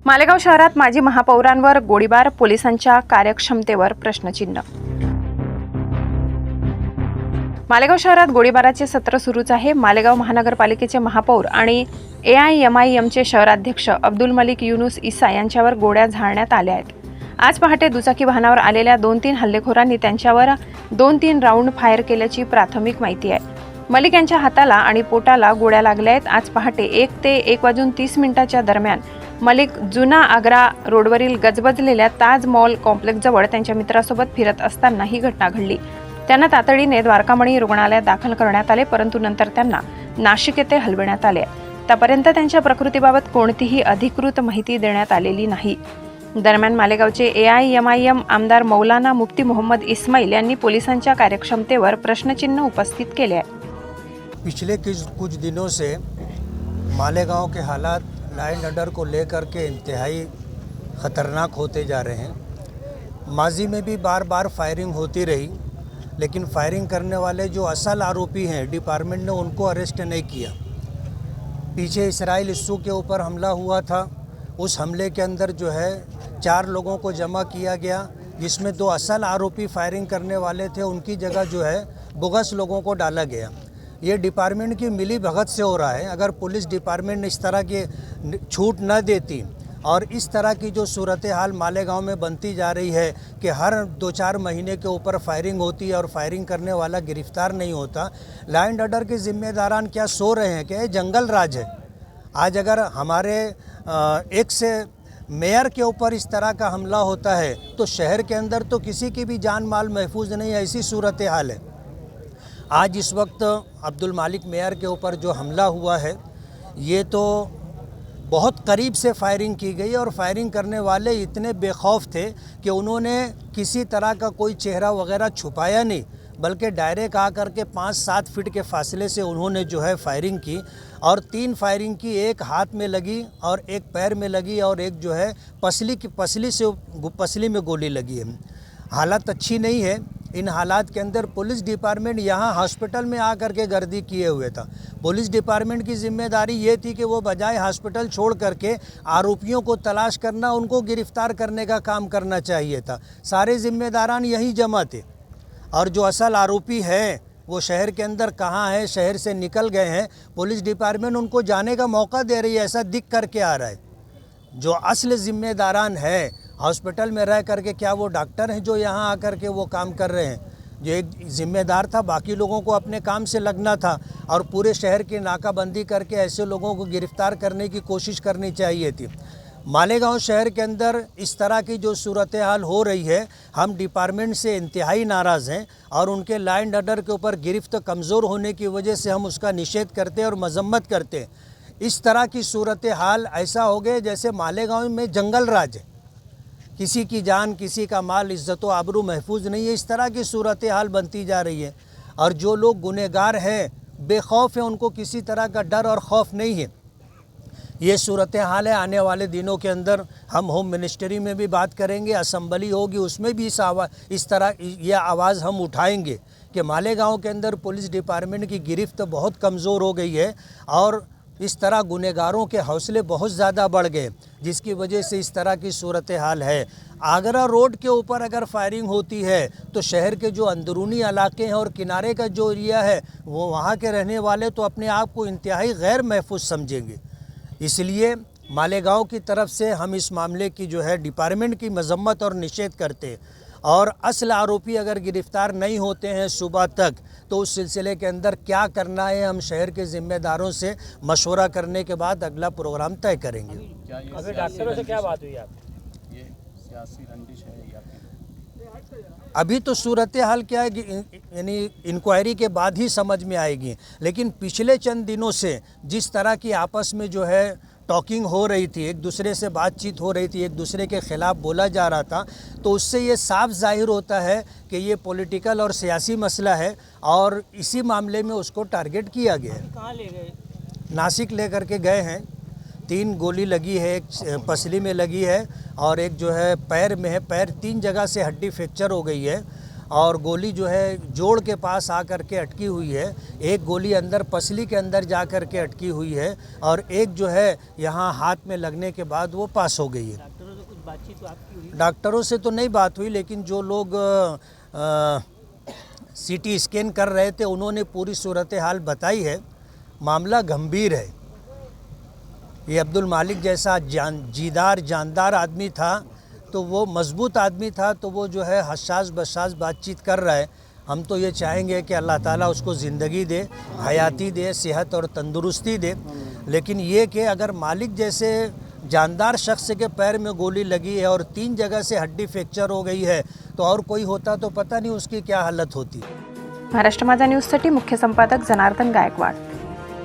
मालेगाव शहरात माजी महापौरांवर गोळीबार, पोलिसांच्या कार्यक्षमतेवर प्रश्नचिन्ह। मालेगाव शहरात गोळीबाराचे सत्र सुरूच आहे। मालेगाव महानगरपालिकेचे महापौर आणि AIMIMचे शहराध्यक्ष अब्दुल मलिक युनुस ईसा यांच्यावर गोळ्या झाडण्यात आल्या आहेत। आज पहाटे दुचाकी वाहनावर आलेल्या 2-3 हल्लेखोरांनी त्यांच्यावर 2-3 राऊंड फायर केल्याची प्राथमिक माहिती आहे। मलिक यांच्या हाताला आणि पोटाला गोळ्या लागल्या आहेत। आज पहाटे 1 ते 1:30 दरम्यान मलिक जुना आग्रा रोडवरील गजबजलेल्या ताज मॉल कॉम्प्लेक्सजवळ त्यांच्या मित्रासोबत फिरत असताना ही घटना घडली। त्यांना तातडीने द्वारकामणी रुग्णालयात दाखल करण्यात आले, परंतु नंतर त्यांना नाशिक येथे हलविण्यात आले। त्यापर्यंत त्यांच्या प्रकृतीबाबत कोणतीही अधिकृत माहिती देण्यात आलेली नाही। दरम्यान मालेगावचे AIMIM आमदार मौलाना मुफ्ती मोहम्मद इस्माइल यांनी पोलिसांच्या कार्यक्षमतेवर प्रश्नचिन्ह उपस्थित केले आहे। पिछले कुछ दिनों से मालेगांव के हालात लाइन ऑर्डर को लेकर के इंतहाई ख़तरनाक होते जा रहे हैं। माजी में भी बार बार फायरिंग होती रही, लेकिन फायरिंग करने वाले जो असल आरोपी हैं डिपार्टमेंट ने उनको अरेस्ट नहीं किया। पीछे इसराइल इस्सू के ऊपर हमला हुआ था, उस हमले के अंदर जो है 4 लोगों को जमा किया गया, जिसमें 2 असल आरोपी फायरिंग करने वाले थे, उनकी जगह जो है बोगस लोगों को डाला गया। ये डिपार्टमेंट की मिली भगत से हो रहा है। अगर पुलिस डिपार्टमेंट इस तरह की छूट न देती और इस तरह की जो सूरत हाल मालेगांव में बनती जा रही है कि हर 2-4 महीने के ऊपर फायरिंग होती है और फायरिंग करने वाला गिरफ्तार नहीं होता, लॉ एंड ऑर्डर के जिम्मेदारान क्या सो रहे हैं? क्या ये जंगल राज है? आज अगर हमारे एक से मेयर के ऊपर इस तरह का हमला होता है तो शहर के अंदर तो किसी की भी जान माल महफूज नहीं है, ऐसी सूरत हाल है। आज इस वक्त अब्दुल मालिक मेयर के ऊपर जो हमला हुआ है, ये तो बहुत करीब से फायरिंग की गई और फायरिंग करने वाले इतने बेखौफ थे कि उन्होंने किसी तरह का कोई चेहरा वगैरह छुपाया नहीं, बल्कि डायरेक्ट आकर के 5-7 फीट के फासले से उन्होंने जो है फायरिंग की और 3 फायरिंग की, एक हाथ में लगी और एक पैर में लगी और एक जो है पसली में गोली लगी है। हालत अच्छी नहीं है। इन हालात के अंदर पुलिस डिपार्टमेंट यहाँ हॉस्पिटल में आकर के गर्दी किए हुए था। पुलिस डिपार्टमेंट की जिम्मेदारी ये थी कि वो बजाय हॉस्पिटल छोड़ करके आरोपियों को तलाश करना, उनको गिरफ्तार करने का काम करना चाहिए था। सारे जिम्मेदारान यहीं जमा थे और जो असल आरोपी है वो शहर के अंदर कहाँ है, शहर से निकल गए हैं, पुलिस डिपार्टमेंट उनको जाने का मौका दे रही है, ऐसा दिख करके आ रहा है। जो असल जिम्मेदारान है हॉस्पिटल में रह करके, क्या वो डॉक्टर हैं जो यहाँ आकर के वो काम कर रहे हैं? जो एक जिम्मेदार था, बाकी लोगों को अपने काम से लगना था और पूरे शहर की नाकाबंदी करके ऐसे लोगों को गिरफ्तार करने की कोशिश करनी चाहिए थी। मालेगांव शहर के अंदर इस तरह की जो सूरत हाल हो रही है, हम डिपार्टमेंट से इंतहाई नाराज़ हैं और उनके लॉ एंड ऑर्डर के ऊपर गिरफ्त कमज़ोर होने की वजह से हम उसका निषेध करते और मजम्मत करते हैं। इस तरह की सूरत हाल ऐसा हो गए जैसे मालेगांव में जंगल राज है, किसी की जान, किसी का माल, इज़्ज़त व आबरू महफूज नहीं है। इस तरह की सूरत हाल बनती जा रही है और जो लोग गुनहगार हैं, बेखौफ हैं, उनको किसी तरह का डर और खौफ नहीं है। ये सूरत हाल है। आने वाले दिनों के अंदर हम होम मिनिस्ट्री में भी बात करेंगे, असम्बली होगी, उसमें भी इस तरह यह आवाज़ हम उठाएंगे कि मालेगांव के अंदर पुलिस डिपार्टमेंट की गिरफ्त बहुत कमज़ोर हो गई है और इस तरह गुनहगारों के हौसले बहुत ज़्यादा बढ़ गए, जिसकी वजह से इस तरह की सूरत हाल है। आगरा रोड के ऊपर अगर फायरिंग होती है तो शहर के जो अंदरूनी इलाके हैं और किनारे का जो एरिया है, वो वहाँ के रहने वाले तो अपने आप को इंतहाई गैर महफूज समझेंगे। इसलिए मालेगांव की तरफ से हम इस मामले की जो है डिपार्टमेंट की मजम्मत और निषेध करते हैं और असल आरोपी अगर गिरफ्तार नहीं होते हैं सुबह तक, तो उस सिलसिले के अंदर क्या करना है हम शहर के ज़िम्मेदारों से मशवरा करने के बाद अगला प्रोग्राम तय करेंगे। अभी डॉक्टरों से क्या बात हुई आपकी? ये सियासी रंजिश है या अभी तो सूरत हाल क्या है कि यानी इंक्वायरी के बाद ही समझ में आएगी, लेकिन पिछले चंद दिनों से जिस तरह की आपस में जो है टॉकिंग हो रही थी, एक दूसरे से बातचीत हो रही थी, एक दूसरे के ख़िलाफ़ बोला जा रहा था, तो उससे ये साफ जाहिर होता है कि ये पॉलिटिकल और सियासी मसला है और इसी मामले में उसको टारगेट किया गया है। कहाँ ले गए? नासिक लेकर के गए हैं। 3 गोली लगी है, एक पसली में लगी है और एक जो है पैर में है। पैर 3 जगह से हड्डी फ्रैक्चर हो गई है और गोली जो है जोड़ के पास आकर के अटकी हुई है। एक गोली अंदर पसली के अंदर जा कर के अटकी हुई है और एक जो है यहाँ हाथ में लगने के बाद वो पास हो गई है। डॉक्टरों से कुछ बातचीत तो आपकी हुई? डॉक्टरों से तो नहीं बात हुई, लेकिन जो लोग सीटी स्कैन कर रहे थे उन्होंने पूरी सूरत हाल बताई है। मामला गंभीर है। ये अब्दुल मालिक जैसा जानदार आदमी था, तो वो मजबूत आदमी था, तो वो जो है हसास बसास बातचीत कर रहा है। हम तो ये चाहेंगे कि अल्लाह ताला उसको ज़िंदगी दे, हयाती दे, सेहत और तंदुरुस्ती दे। लेकिन ये कि अगर मालिक जैसे जानदार शख्स के पैर में गोली लगी है और 3 जगह से हड्डी फ्रैक्चर हो गई है, तो और कोई होता तो पता नहीं उसकी क्या हालत होती। महाराष्ट्र माझा न्यूजसाठी मुख्य संपादक जनार्दन गायकवाड।